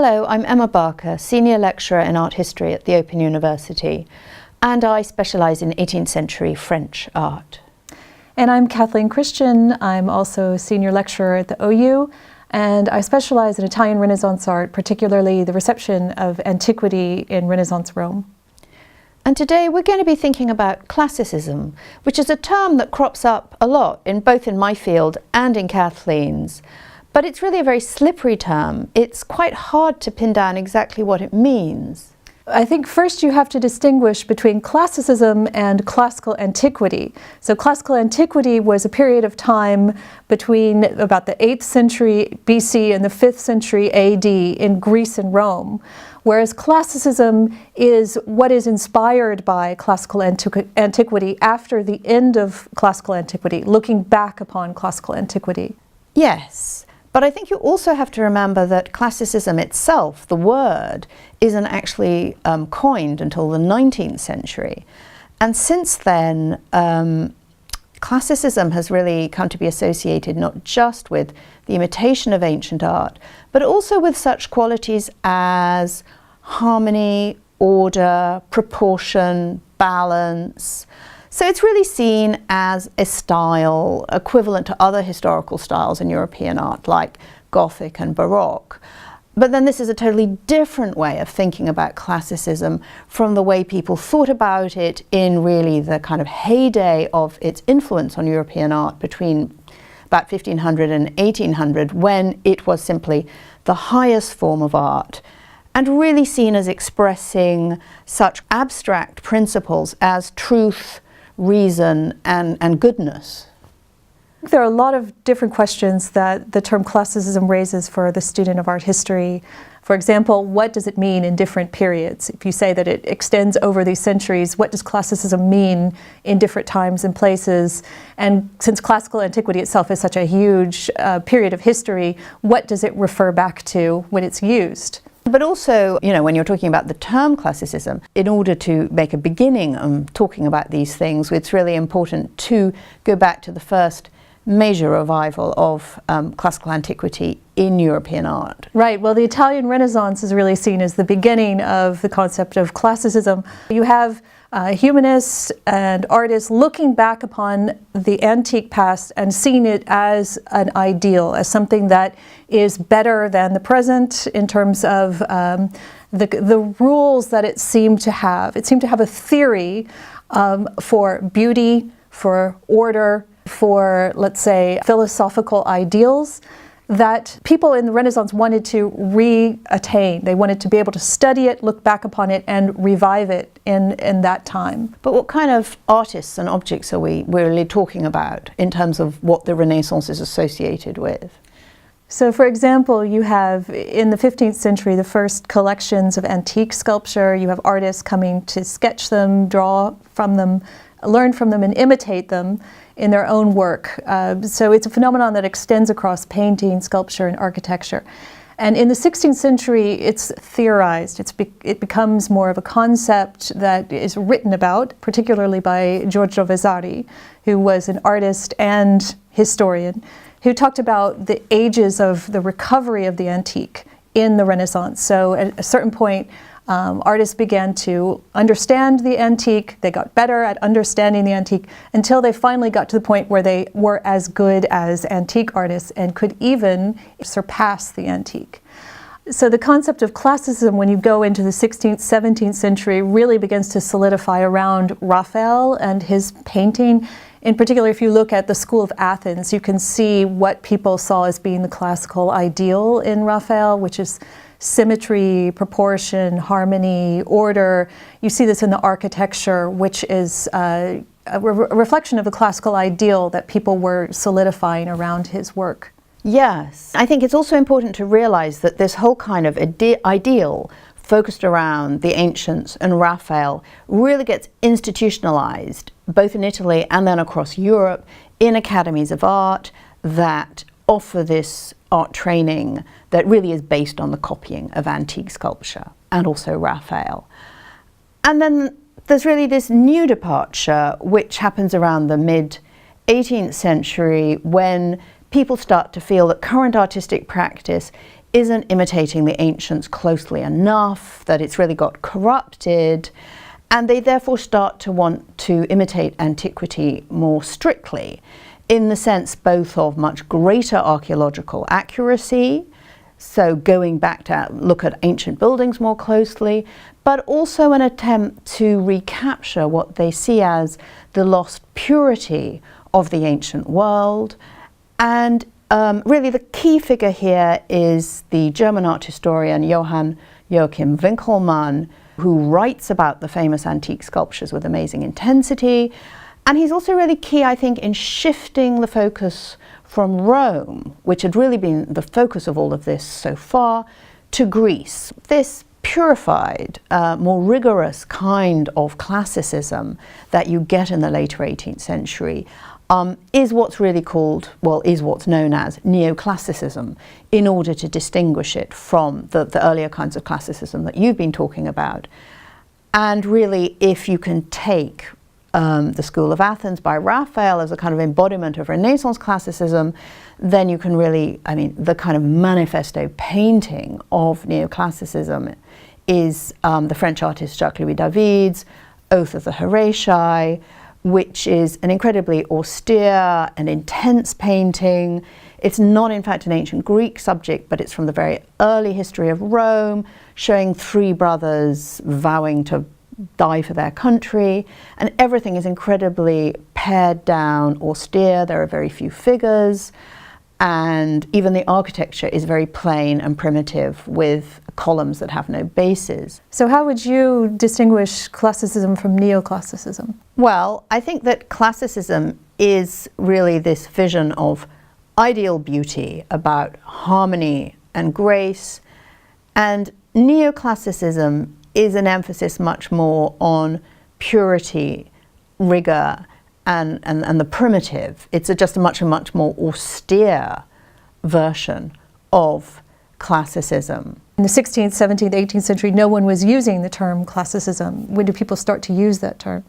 Hello, I'm Emma Barker, Senior Lecturer in Art History at the Open University, and I specialise in 18th century French art. And I'm Kathleen Christian. I'm also a Senior Lecturer at the OU, and I specialise in Italian Renaissance art, particularly the reception of antiquity in Renaissance Rome. And today we're going to be thinking about classicism, which is a term that crops up a lot both in my field and in Kathleen's. But it's really a very slippery term. It's quite hard to pin down exactly what it means. I think first you have to distinguish between classicism and classical antiquity. So classical antiquity was a period of time between about the 8th century BC and the 5th century AD in Greece and Rome, whereas classicism is what is inspired by classical antiquity after the end of classical antiquity, looking back upon classical antiquity. Yes. But I think you also have to remember that classicism itself, the word, isn't actually coined until the 19th century. And since then, classicism has really come to be associated not just with the imitation of ancient art, but also with such qualities as harmony, order, proportion, balance. So it's really seen as a style equivalent to other historical styles in European art, like Gothic and Baroque. But then this is a totally different way of thinking about classicism from the way people thought about it in really the kind of heyday of its influence on European art between about 1500 and 1800, when it was simply the highest form of art and really seen as expressing such abstract principles as truth, reason and goodness. There are a lot of different questions that the term classicism raises for the student of art history. For example, what does it mean in different periods? If you say that it extends over these centuries, what does classicism mean in different times and places? And since classical antiquity itself is such a huge period of history, what does it refer back to when it's used? But also, when you're talking about the term classicism, in order to make a beginning talking about these things, it's really important to go back to the first major revival of classical antiquity in European art. Right. Well, the Italian Renaissance is really seen as the beginning of the concept of classicism. You have humanists and artists looking back upon the antique past and seeing it as an ideal, as something that is better than the present in terms of the rules that it seemed to have. It seemed to have a theory for beauty, for order, for, let's say, philosophical ideals that people in the Renaissance wanted to re-attain. They wanted to be able to study it, look back upon it, and revive it in that time. But what kind of artists and objects are we really talking about in terms of what the Renaissance is associated with? So, for example, you have, in the 15th century, the first collections of antique sculpture. You have artists coming to sketch them, draw from them, learn from them, and imitate them in their own work. So it's a phenomenon that extends across painting, sculpture, and architecture. And in the 16th century, it's theorized. It becomes more of a concept that is written about, particularly by Giorgio Vasari, who was an artist and historian, who talked about the ages of the recovery of the antique in the Renaissance. So at a certain point, artists began to understand the antique. They got better at understanding the antique until they finally got to the point where they were as good as antique artists and could even surpass the antique. So the concept of classicism, when you go into the 16th, 17th century, really begins to solidify around Raphael and his painting. In particular, if you look at the School of Athens, you can see what people saw as being the classical ideal in Raphael, which is symmetry, proportion, harmony, order. You see this in the architecture, which is a reflection of the classical ideal that people were solidifying around his work. Yes. I think it's also important to realize that this whole kind of ideal focused around the ancients and Raphael really gets institutionalized, both in Italy and then across Europe, in academies of art that offer this art training that really is based on the copying of antique sculpture and also Raphael. And then there's really this new departure which happens around the mid-18th century when people start to feel that current artistic practice isn't imitating the ancients closely enough, that it's really got corrupted, and they therefore start to want to imitate antiquity more strictly, in the sense both of much greater archaeological accuracy, so going back to look at ancient buildings more closely, but also an attempt to recapture what they see as the lost purity of the ancient world. And really the key figure here is the German art historian Johann Joachim Winckelmann, who writes about the famous antique sculptures with amazing intensity. And he's also really key, I think, in shifting the focus from Rome, which had really been the focus of all of this so far, to Greece. This purified, more rigorous kind of classicism that you get in the later 18th century is what's really called, well, is what's known as neoclassicism, in order to distinguish it from the earlier kinds of classicism that you've been talking about. And really, if you can take the School of Athens by Raphael as a kind of embodiment of Renaissance classicism, then you can really, I mean, the kind of manifesto painting of neoclassicism is the French artist Jacques-Louis David's Oath of the Horatii, which is an incredibly austere and intense painting. It's not, in fact, an ancient Greek subject, but it's from the very early history of Rome, showing three brothers vowing to die for their country, and everything is incredibly pared down, austere. There are very few figures, and even the architecture is very plain and primitive, with columns that have no bases. So how would you distinguish classicism from neoclassicism? Well, I think that classicism is really this vision of ideal beauty, about harmony and grace, and neoclassicism is an emphasis much more on purity, rigor, and the primitive. It's just a much more austere version of classicism. In the 16th, 17th, 18th century, no one was using the term classicism. When did people start to use that term?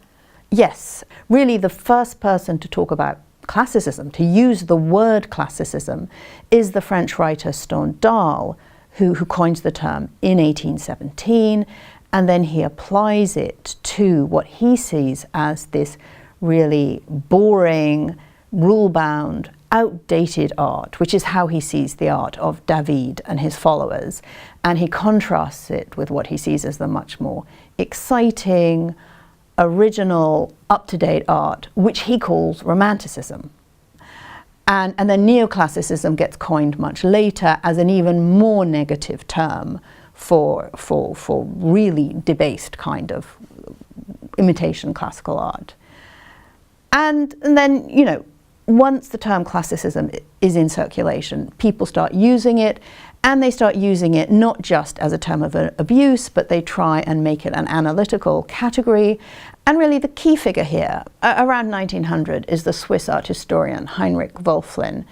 Yes, really the first person to talk about classicism, to use the word classicism, is the French writer Stendhal, who coins the term in 1817, and then he applies it to what he sees as this really boring, rule-bound, outdated art, which is how he sees the art of David and his followers. And he contrasts it with what he sees as the much more exciting, original, up-to-date art, which he calls Romanticism. And then neoclassicism gets coined much later as an even more negative term for really debased kind of imitation classical art. And then, you know, once the term classicism is in circulation, people start using it, and they start using it not just as a term of abuse, but they try and make it an analytical category. And really the key figure here, around 1900, is the Swiss art historian Heinrich Wölfflin,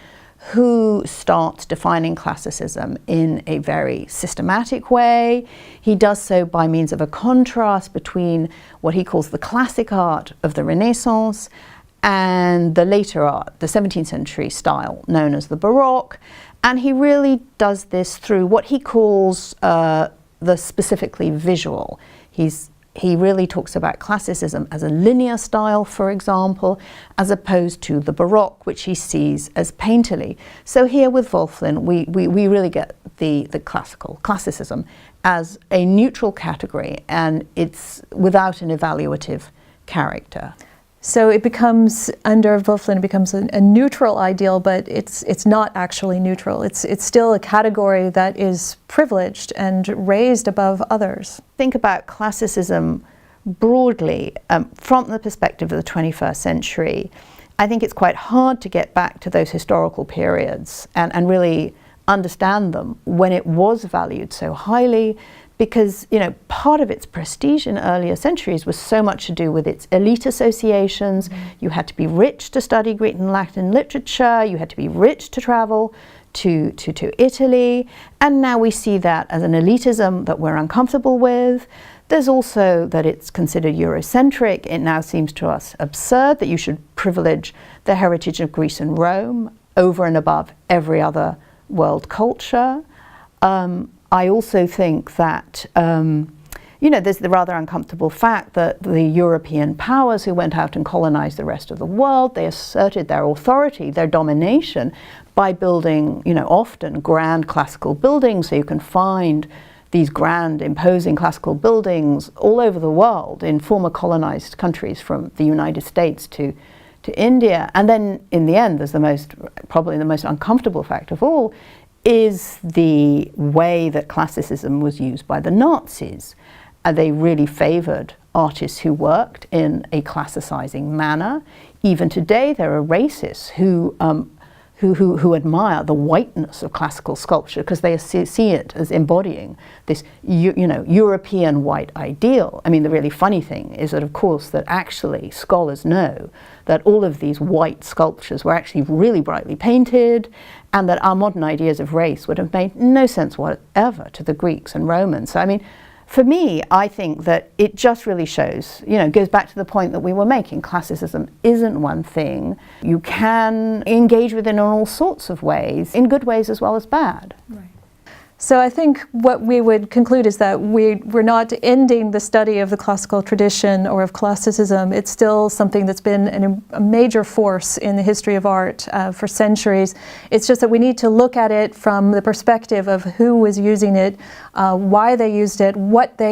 who starts defining classicism in a very systematic way. He does so by means of a contrast between what he calls the classic art of the Renaissance and the later art, the 17th century style known as the Baroque. And he really does this through what he calls the specifically visual. He really talks about classicism as a linear style, for example, as opposed to the Baroque, which he sees as painterly. So here with Wölfflin, we really get the classicism as a neutral category, and it's without an evaluative character. So it becomes, under Wölfflin, it becomes a neutral ideal, but it's not actually neutral. It's still a category that is privileged and raised above others. Think about classicism broadly from the perspective of the 21st century. I think it's quite hard to get back to those historical periods and really understand them when it was valued so highly, because, you know, part of its prestige in earlier centuries was so much to do with its elite associations. Mm-hmm. You had to be rich to study Greek and Latin literature, you had to be rich to travel to Italy, and now we see that as an elitism that we're uncomfortable with. There's also that it's considered Eurocentric. It now seems to us absurd that you should privilege the heritage of Greece and Rome over and above every other world culture. I also think that there's the rather uncomfortable fact that the European powers who went out and colonized the rest of the world, they asserted their authority, their domination, by building, often grand classical buildings. So you can find these grand, imposing classical buildings all over the world in former colonized countries, from the United States to India. And then in the end, there's probably the most uncomfortable fact of all, is the way that classicism was used by the Nazis. They really favored artists who worked in a classicizing manner. Even today, there are racists who admire the whiteness of classical sculpture because they see it as embodying this, European white ideal. I mean, the really funny thing is that, of course, that actually scholars know that all of these white sculptures were actually really brightly painted, and that our modern ideas of race would have made no sense whatever to the Greeks and Romans. So, I mean, for me, I think that it just really shows, goes back to the point that we were making. Classicism isn't one thing. You can engage with it in all sorts of ways, in good ways as well as bad. Right. So I think what we would conclude is that we're not ending the study of the classical tradition or of classicism. It's still something that's been a major force in the history of art for centuries. It's just that we need to look at it from the perspective of who was using it, why they used it,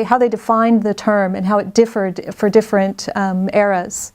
how they defined the term, and how it differed for different eras.